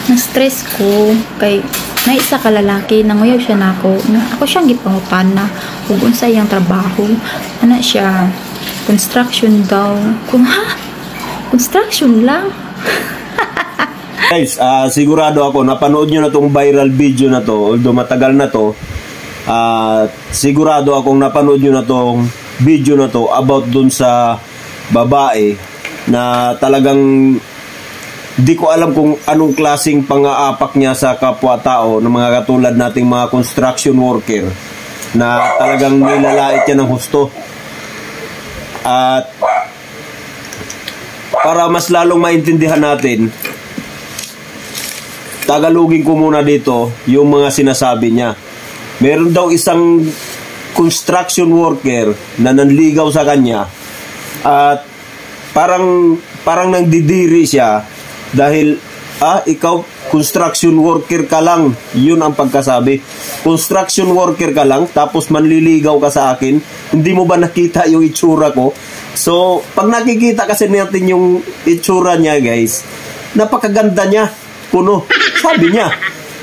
Na-stress ko kay na isa ka lalaki nanguyaw siya nako. Ako siyang gipangutan na ug unsa iyang trabaho. Ana siya construction daw. Kung ha? Construction lang. Guys, sigurado ako napanood nyo na tong viral video na to, although matagal na to. Sigurado akong napanood nyo na tong video na to about dun sa babae na talagang di ko alam kung anong klaseng pang-aapak niya sa kapwa-tao ng mga katulad nating mga construction worker na talagang nilalait niya ng husto. At para mas lalong maintindihan natin, tagalogin ko muna dito yung mga sinasabi niya. Meron daw isang construction worker na nanligaw sa kanya at parang nagdidiri siya dahil ikaw construction worker ka lang. Yun ang pagkasabi. Construction worker ka lang tapos manliligaw ka sa akin. Hindi mo ba nakita yung itsura ko? So pag nakikita kasi natin yung itsura niya, guys, napakaganda niya. Kuno, sabi niya,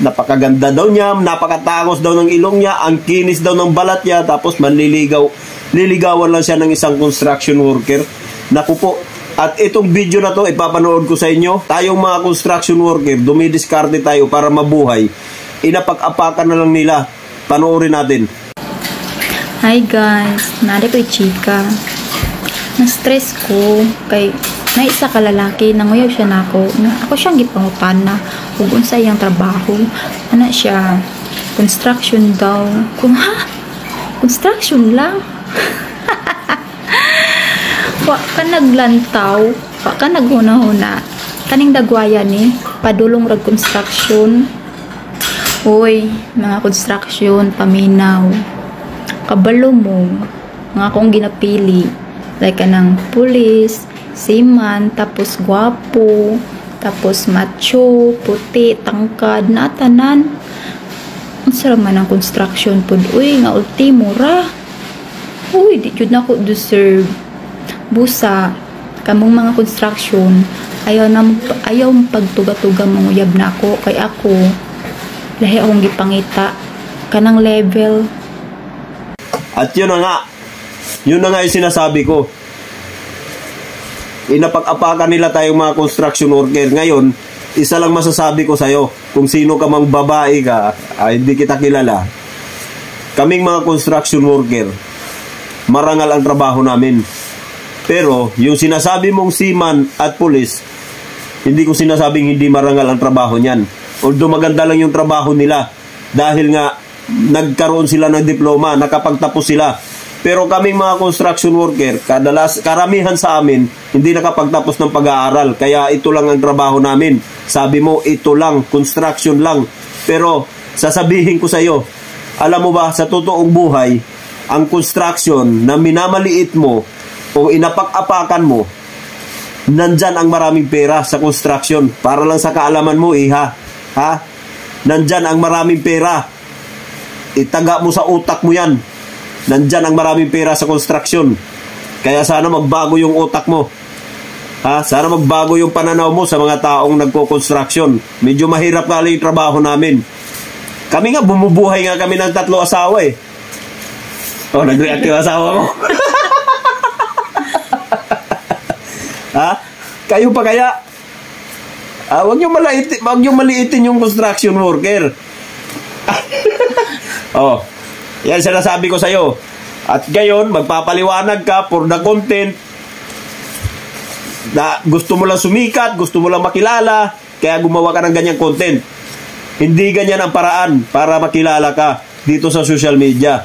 napakaganda daw niya, napakatangos daw ng ilong niya, ang kinis daw ng balat niya, tapos liligawan lang siya ng isang construction worker. Naku po. At itong video na to ipapanood ko sa inyo. Tayong mga construction worker, dumidiskarte tayo para mabuhay. Inapag-apakan na lang nila. Panoorin natin. Hi guys, nari ko'y chika. Na-stress ko kay na isa ka lalaki nanguyaw siya nako. Ako siyang gipangutan na ug unsa iyang trabaho. Ana siya construction daw. Kung ha? Construction lang. Wa ka naglantaw, wa ka naghuna-huna. Kaning dagwaya ni padulong rag construction. Hoy, mga construction paminaw. Kabalo mo nga akong ginapili. Like kanang pulis, seaman, tapos gwapo, tapos macho, puti, tangkad, na tanan. Ang sarap man ang construction pud. Uy, nga ultimo ra. Uy, di jud na ko deserve. Busa, kamong mga construction, ayaw pagtuga-tuga manguyab na ako. Kay ako, lahi akong gipangita. Kanang level. At yun na nga yung sinasabi ko. Inapag-apakan nila tayong mga construction worker. Ngayon, isa lang masasabi ko sa'yo, kung sino ka mang babae ka, hindi kita kilala. Kaming mga construction worker, marangal ang trabaho namin. Pero, yung sinasabi mong seaman at pulis, hindi ko sinasabing hindi marangal ang trabaho niyan. Although maganda lang yung trabaho nila dahil nga nagkaroon sila ng diploma, nakapagtapos sila. Pero kaming mga construction worker, karamihan sa amin, hindi nakapagtapos ng pag-aaral. Kaya ito lang ang trabaho namin. Sabi mo, ito lang, construction lang. Pero, sasabihin ko sa iyo, alam mo ba, sa totoong buhay, ang construction na minamaliit mo, o inapak-apakan mo, nandyan ang maraming pera sa construction. Para lang sa kaalaman mo, ha? Nandyan ang maraming pera. Itaga mo sa utak mo yan. Nandyan ang maraming pera sa construction. Kaya sana magbago yung utak mo. Sana magbago yung pananaw mo sa mga taong nagko-construction. Medyo mahirap nga yung trabaho namin. Kami nga, bumubuhay nga kami ng 3 asawa eh. Nag-react yung asawa mo. Kayo pa kaya? Wag niyo maliitin yung construction worker. Yan sinasabi ko sa iyo. At ngayon, magpapaliwanag ka for the content na gusto mo lang sumikat, gusto mo lang makilala, kaya gumawa ka ng ganyang content. Hindi ganyan ang paraan para makilala ka dito sa social media.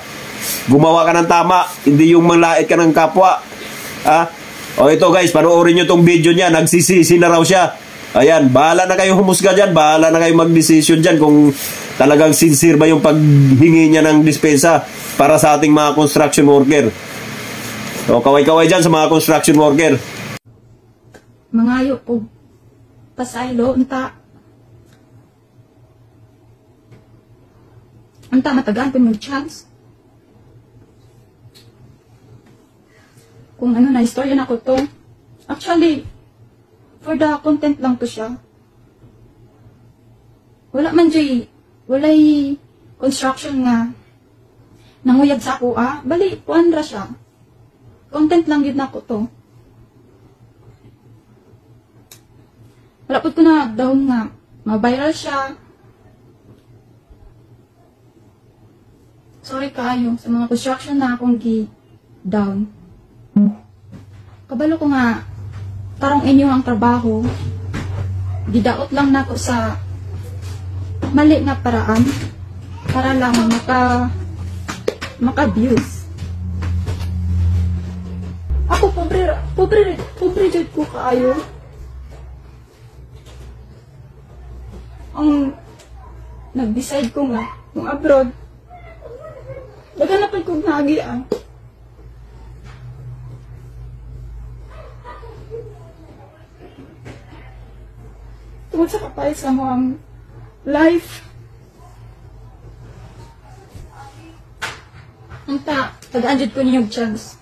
Gumawa ka ng tama, hindi yung manlait ka ng kapwa. Ito guys, panoorin nyo tong video niya. Nagsisisi na raw siya. Ayan, bahala na kayo humusga dyan. Bahala na kayo mag-decision dyan kung talagang sincere ba yung paghingi niya ng dispensa para sa ating mga construction worker. So, kaway-kaway dyan sa mga construction worker. Mangayo po. Pasaylo, unta. Unta, matagaan po yung chance. Kung ano na, istorya na ko to. Actually, for the content lang to siya. wala man jay, walay construction nga nanguyag sa ako bali, kuan ra siya. Content lang gid nako to. Wala po ko na down nga, ma-viral siya. Sorry kayo sa mga construction na akong down. Kabalo ko nga, tarong inyo ang trabaho. Gidaot lang nako sa mali nga paraan para lang maka-views. Ako pobre jud ko kaayo. Ang nag-decide ko nga kung abroad naganapan kong nagian. Tungkol sa kapay sa mga life. Ang tagaan jud ko ninyong chance.